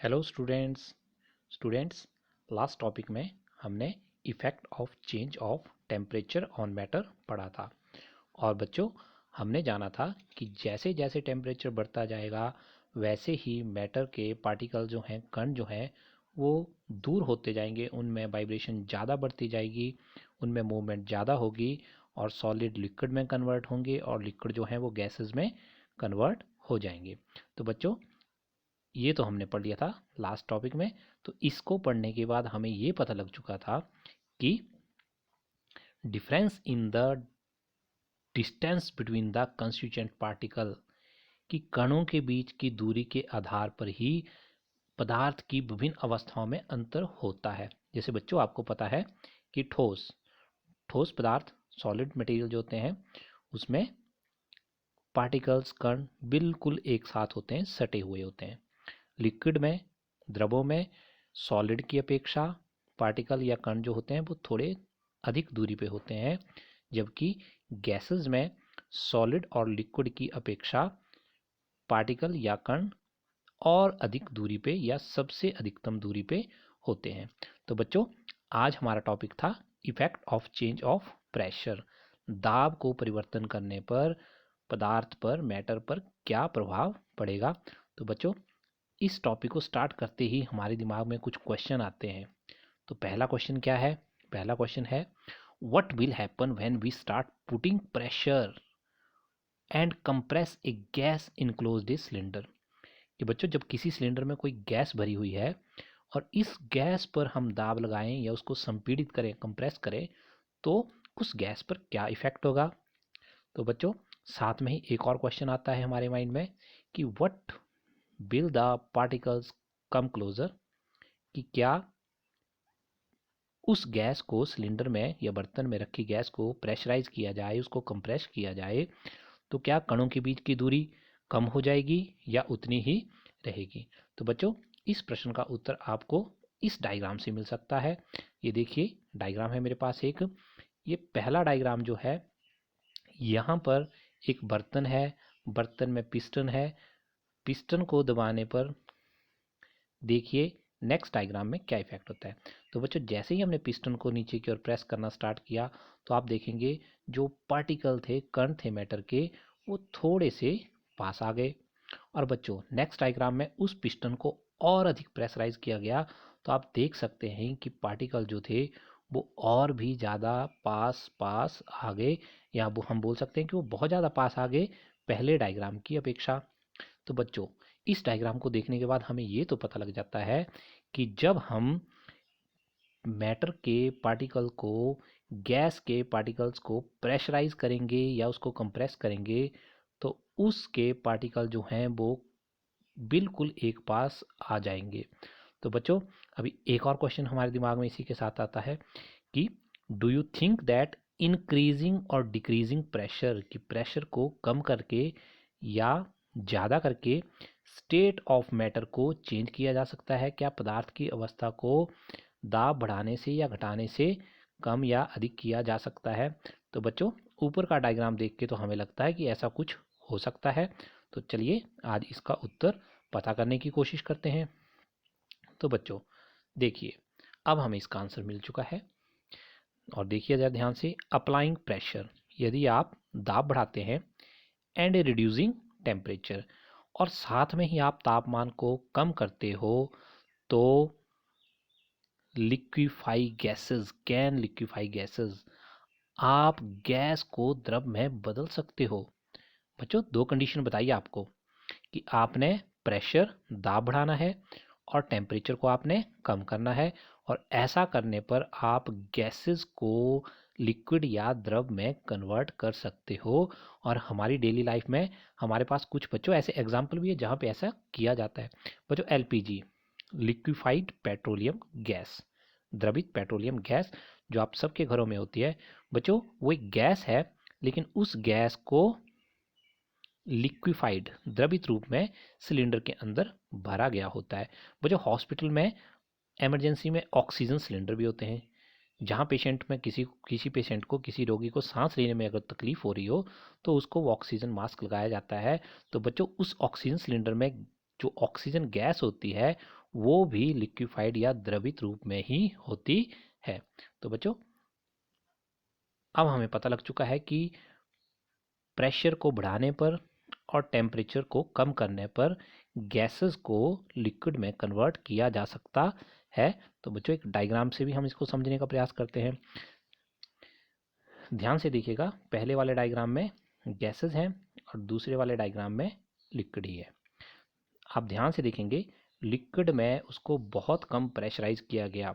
Hello students last topic में हमने effect of change of temperature on matter पढ़ा था। और बच्चों, हमने जाना था कि जैसे जैसे टेम्परेचर बढ़ता जाएगा वैसे ही मैटर के पार्टिकल जो हैं, कण जो हैं, वो दूर होते जाएंगे, उनमें वाइब्रेशन ज़्यादा बढ़ती जाएगी, उनमें मूवमेंट ज़्यादा होगी और सॉलिड लिक्विड में कन्वर्ट होंगे और लिक्विड जो हैं वो गैसेस में कन्वर्ट हो जाएंगे। तो बच्चों, ये तो हमने पढ़ लिया था लास्ट टॉपिक में। तो इसको पढ़ने के बाद हमें ये पता लग चुका था कि difference in the distance between the constituent particle, कि कणों के बीच की दूरी के आधार पर ही पदार्थ की विभिन्न अवस्थाओं में अंतर होता है। जैसे बच्चों, आपको पता है कि ठोस ठोस पदार्थ, सॉलिड मटेरियल जो होते हैं, उसमें पार्टिकल्स, कण बिल्कुल एक साथ होते हैं, सटे हुए होते हैं। लिक्विड में, द्रवों में, सॉलिड की अपेक्षा पार्टिकल या कण जो होते हैं वो थोड़े अधिक दूरी पे होते हैं, जबकि गैसेस में सॉलिड और लिक्विड की अपेक्षा पार्टिकल या कण और अधिक दूरी पे या सबसे अधिकतम दूरी पे होते हैं। तो बच्चों, आज हमारा टॉपिक था effect of change of pressure. दाब को परिवर्तन करने पर पदार्थ पर, मैटर पर क्या प्रभाव पड़ेगा। तो बच्चों, इस टॉपिक को स्टार्ट करते ही हमारे दिमाग में कुछ क्वेश्चन आते हैं। तो पहला क्वेश्चन क्या है? पहला क्वेश्चन है, what will happen when we start putting pressure and compress a gas in closed cylinder. कि बच्चों, जब किसी सिलेंडर में कोई गैस भरी हुई है और इस गैस पर हम दाब लगाएं या उसको संपीड़ित करें, कंप्रेस करें, तो उस गैस पर क्या इफेक्ट होगा। तो बच्चों, साथ में ही एक और क्वेश्चन आता है हमारे माइंड में कि what will the particles come closer, कि क्या उस गैस को, सिलेंडर में या बर्तन में रखी गैस को प्रेशराइज किया जाए, उसको कंप्रेस किया जाए, तो क्या कणों के बीच की दूरी कम हो जाएगी या उतनी ही रहेगी। तो बच्चों, इस प्रश्न का उत्तर आपको इस डायग्राम से मिल सकता है। ये देखिए, डायग्राम है मेरे पास एक। ये पहला डायग्राम जो है, यहाँ पर एक बर्तन है, बर्तन में पिस्टन है, पिस्टन को दबाने पर देखिए नेक्स्ट डायग्राम में क्या इफेक्ट होता है। तो बच्चों, जैसे ही हमने पिस्टन को नीचे की ओर प्रेस करना स्टार्ट किया तो आप देखेंगे जो पार्टिकल थे, कण थे मैटर के, वो थोड़े से पास आ गए। और बच्चों, नेक्स्ट डायग्राम में उस पिस्टन को और अधिक प्रेशराइज किया गया तो आप देख सकते हैं कि पार्टिकल जो थे वो और भी ज़्यादा पास पास आ गए, या वो हम बोल सकते हैं कि वो बहुत ज़्यादा पास आ गए पहले डायग्राम की अपेक्षा। तो बच्चों, इस डायग्राम को देखने के बाद हमें ये तो पता लग जाता है कि जब हम मैटर के पार्टिकल को, गैस के पार्टिकल्स को प्रेशराइज करेंगे या उसको कंप्रेस करेंगे, तो उसके पार्टिकल जो हैं वो बिल्कुल एक पास आ जाएंगे। तो बच्चों, अभी एक और क्वेश्चन हमारे दिमाग में इसी के साथ आता है कि do you think that increasing और डिक्रीजिंग प्रेशर, की प्रेशर को कम करके या ज़्यादा करके स्टेट ऑफ मैटर को चेंज किया जा सकता है? क्या पदार्थ की अवस्था को दाब बढ़ाने से या घटाने से कम या अधिक किया जा सकता है? तो बच्चों, ऊपर का डायग्राम देख के तो हमें लगता है कि ऐसा कुछ हो सकता है। तो चलिए आज इसका उत्तर पता करने की कोशिश करते हैं। तो बच्चों देखिए, अब हमें इसका आंसर मिल चुका है। और देखिए जरा ध्यान से, अप्लाइंग प्रेशर, यदि आप दाब बढ़ाते हैं, एंड रिड्यूसिंग टेम्परेचर, और साथ में ही आप तापमान को कम करते हो, तो liquefy gases, can liquefy gases, आप गैस को द्रव में बदल सकते हो। बच्चों, दो कंडीशन बताइए आपको कि आपने प्रेशर, दाब बढ़ाना है और टेम्परेचर को आपने कम करना है, और ऐसा करने पर आप गैसेस को लिक्विड या द्रव में कन्वर्ट कर सकते हो। और हमारी डेली लाइफ में हमारे पास कुछ बच्चों ऐसे एग्जाम्पल भी है जहाँ पे ऐसा किया जाता है। बच्चों, एलपीजी, लिक्विफाइड पेट्रोलियम गैस, द्रवित पेट्रोलियम गैस, जो आप सबके घरों में होती है। बच्चों, वो एक गैस है, लेकिन उस गैस को लिक्विफाइड, द्रवित रूप में सिलेंडर के अंदर भरा गया होता है। वो जो हॉस्पिटल में इमरजेंसी में ऑक्सीजन सिलेंडर भी होते हैं, जहाँ पेशेंट में किसी किसी पेशेंट को, किसी रोगी को सांस लेने में अगर तकलीफ हो रही हो तो उसको वो ऑक्सीजन मास्क लगाया जाता है। तो बच्चों, उस ऑक्सीजन सिलेंडर में जो ऑक्सीजन गैस होती है वो भी लिक्विफाइड या द्रवित रूप में ही होती है। तो बच्चों अब हमें पता लग चुका है कि प्रेशर को बढ़ाने पर और टेम्परेचर को कम करने पर गैसेस को लिक्विड में कन्वर्ट किया जा सकता है। तो बच्चों एक डायग्राम से भी हम इसको समझने का प्रयास करते हैं। ध्यान से देखिएगा, पहले वाले डायग्राम में गैसेस हैं और दूसरे वाले डायग्राम में लिक्विड ही है। आप ध्यान से देखेंगे, लिक्विड में उसको बहुत कम प्रेशराइज किया गया।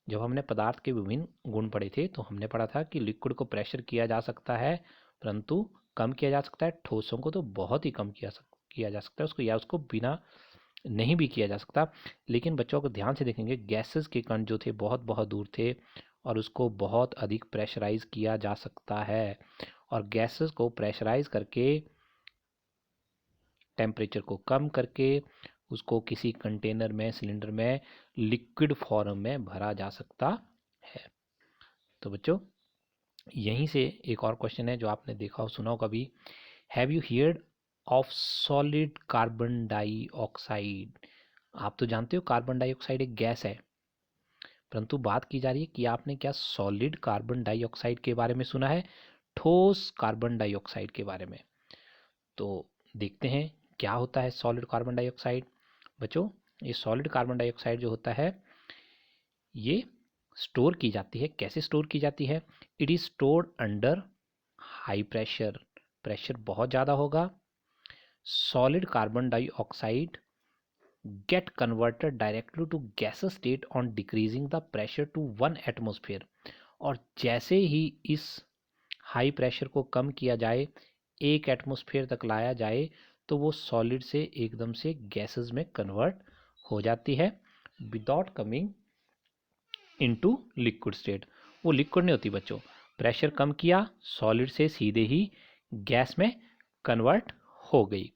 जब हमने पदार्थ के विभिन्न गुण पढ़े थे तो हमने पढ़ा था कि लिक्विड को प्रेशर किया जा सकता है परंतु कम किया जा सकता है, ठोसों को तो बहुत ही कम किया जा सकता है उसको, या उसको बिना नहीं भी किया जा सकता। लेकिन बच्चों को ध्यान से देखेंगे, गैसेस के कण जो थे बहुत बहुत दूर थे और उसको बहुत अधिक प्रेशराइज किया जा सकता है, और गैसेस को प्रेशराइज करके टेम्परेचर को कम करके उसको किसी कंटेनर में, सिलेंडर में लिक्विड फॉर्म में भरा जा सकता है। तो बच्चों यहीं से एक और क्वेश्चन है जो आपने देखा हो, सुना हो कभी। Have you heard of solid carbon dioxide? आप तो जानते हो कार्बन डाइऑक्साइड एक गैस है, परंतु बात की जा रही है कि आपने क्या सॉलिड कार्बन डाइऑक्साइड के बारे में सुना है, ठोस कार्बन डाइऑक्साइड के बारे में? तो देखते हैं क्या होता है सॉलिड कार्बन डाइऑक्साइड। बच्चों ये सॉलिड कार्बन डाइऑक्साइड जो होता है ये स्टोर की जाती है। कैसे स्टोर की जाती है? It is stored under high pressure, pressure बहुत ज़्यादा होगा। Solid carbon dioxide get converted directly to gaseous state on decreasing the pressure to 1 atmosphere। और जैसे ही इस हाई प्रेशर को कम किया जाए, 1 एटमॉस्फेयर तक लाया जाए, तो वो सॉलिड से एकदम से गैसेस में कन्वर्ट हो जाती है without coming into liquid state. वो लिक्विड नहीं होती बच्चों, प्रेशर कम किया, सॉलिड से सीधे ही गैस में कन्वर्ट हो गई।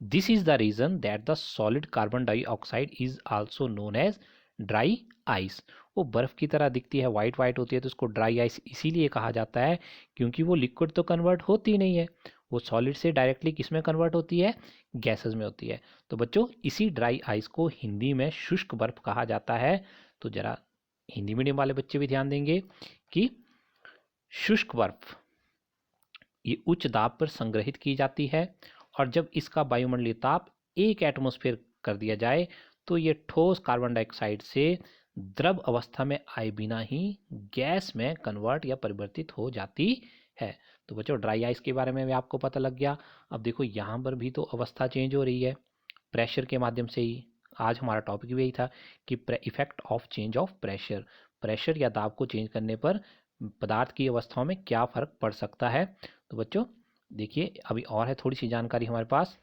This is the reason that the solid carbon dioxide is also known as dry ice. वो बर्फ की तरह दिखती है, वाइट वाइट होती है, तो उसको ड्राई आइस इसीलिए कहा जाता है क्योंकि वो लिक्विड तो कन्वर्ट होती नहीं है, वो सॉलिड से डायरेक्टली किस में कन्वर्ट होती है, गैसेस में होती है। तो बच्चों इसी ड्राई आइस को हिंदी में शुष्क बर्फ कहा जाता है। तो जरा हिंदी मीडियम वाले बच्चे भी ध्यान देंगे कि शुष्क बर्फ ये उच्च दाब पर संग्रहित की जाती है, और जब इसका वायुमंडलीय ताप 1 एटमॉस्फेयर कर दिया जाए तो ये ठोस कार्बन डाइऑक्साइड से द्रव अवस्था में आए बिना ही गैस में कन्वर्ट या परिवर्तित हो जाती है। तो बच्चों ड्राई आइस के बारे में भी आपको पता लग गया। अब देखो यहाँ पर भी तो अवस्था चेंज हो रही है प्रेशर के माध्यम से ही। आज हमारा टॉपिक भी यही था कि effect of change of pressure, pressure या दाब को चेंज करने पर पदार्थ की अवस्थाओं में क्या फ़र्क पड़ सकता है। तो बच्चों देखिए अभी और है थोड़ी सी जानकारी हमारे पास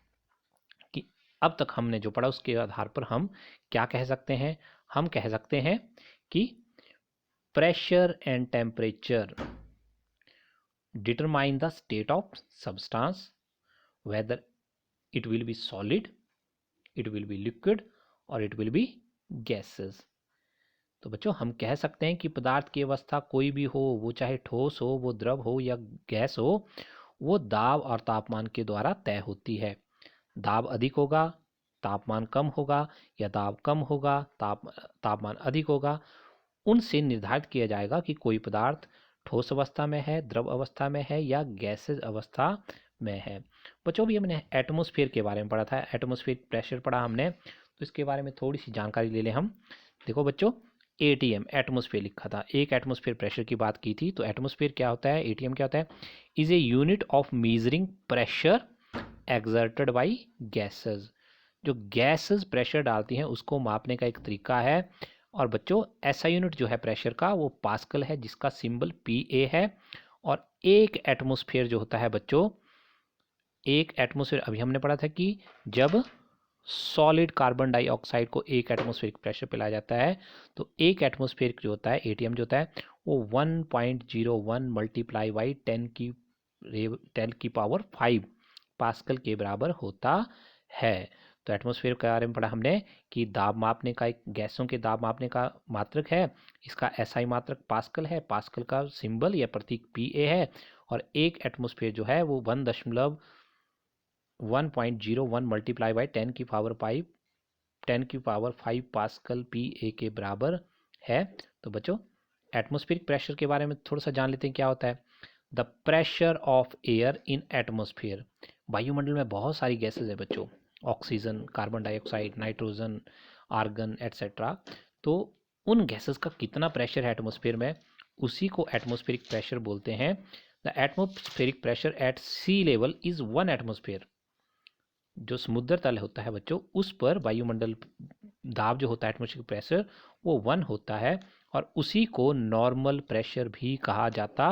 कि अब तक हमने जो पढ़ा उसके आधार पर हम क्या कह सकते हैं। हम कह सकते हैं कि pressure and temperature determine the state of substance, whether it will be solid, it will be liquid और इट विल बी गैसेस। तो बच्चों हम कह सकते हैं कि पदार्थ की अवस्था कोई भी हो, वो चाहे ठोस हो, वो द्रव हो या गैस हो, वो दाब और तापमान के द्वारा तय होती है। दाब अधिक होगा, तापमान कम होगा, या दाब कम होगा, तापमान अधिक होगा, उनसे निर्धारित किया जाएगा कि कोई पदार्थ ठोस अवस्था में है, द्रव अवस्था में है या गैसेज अवस्था में है। बच्चों भी हमने एटमॉस्फेयर के बारे में पढ़ा था, एटमॉस्फेयर प्रेशर पढ़ा हमने, तो इसके बारे में थोड़ी सी जानकारी ले लें हम। देखो बच्चों एटीएम एटमॉस्फेयर लिखा था, 1 एटमॉस्फेयर प्रेशर की बात की थी। तो एटमॉस्फेयर क्या होता है, एटीएम क्या होता है, is a unit of measuring pressure exerted by gases. जो गैसेस प्रेशर डालती हैं उसको मापने का एक तरीका है। और बच्चों ऐसा यूनिट जो है प्रेशर का वो पास्कल है जिसका सिंबल PA है। और 1 एटमॉस्फेयर जो होता है बच्चों, 1 एटमॉस्फेयर अभी हमने पढ़ा था कि जब सॉलिड कार्बन डाइऑक्साइड को 1 एटमॉस्फेरिक प्रेशर पे लाया जाता है तो 1 एटमॉस्फेरिक जो होता है एटीएम जो होता है वो 1.01 मल्टीप्लाई बाई 10 की पावर 5 पास्कल के बराबर होता है। तो एटमॉस्फेयर के बारे में पढ़ा हमने कि दाब मापने का एक गैसों के दाब मापने का मात्रक है, इसका SI मात्रक पास्कल है, पास्कल का सिंबल या प्रतीक PA है। और 1 एटमॉस्फेयर जो है वो 1.01 1.01 मल्टीप्लाई बाई 10 की पावर 5 पास्कल PA के बराबर है। तो बच्चों एटमॉस्फेरिक प्रेशर के बारे में थोड़ा सा जान लेते हैं क्या होता है। The pressure of air in atmosphere, वायुमंडल में बहुत सारी गैसेज है बच्चों, oxygen, carbon dioxide, nitrogen, argon etcetera. तो उन गैसेस का कितना प्रेशर है एटमॉस्फेयर में, उसी को एटमॉस्फेरिक प्रेशर बोलते हैं। The atmospheric pressure at sea level is 1 atmosphere. जो समुद्र तल होता है बच्चों, उस पर वायुमंडल दाब जो होता है एटमॉस्फेरिक प्रेशर वो 1 होता है, और उसी को नॉर्मल प्रेशर भी कहा जाता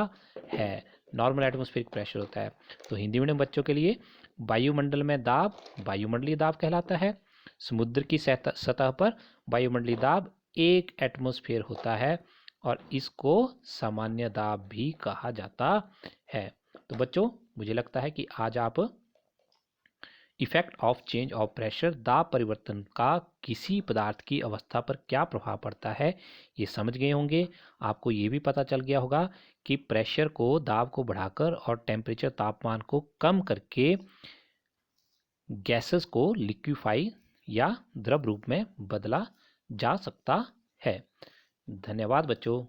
है। नॉर्मल एटमॉस्फेरिक प्रेशर होता है। तो हिंदी मीडियम बच्चों के लिए वायुमंडल में दाब वायुमंडलीय दाब कहलाता है। समुद्र की सतह पर वायुमंडलीय दाब 1 एटमॉस्फेयर होता है, और इसको सामान्य दाब भी कहा जाता है। तो बच्चों मुझे लगता है कि आज आप effect of change of pressure, दाब परिवर्तन का किसी पदार्थ की अवस्था पर क्या प्रभाव पड़ता है ये समझ गए होंगे। आपको ये भी पता चल गया होगा कि प्रेशर को, दाब को बढ़ाकर और टेम्परेचर, तापमान को कम करके गैसेस को लिक्विफाई या द्रव रूप में बदला जा सकता है। धन्यवाद बच्चों।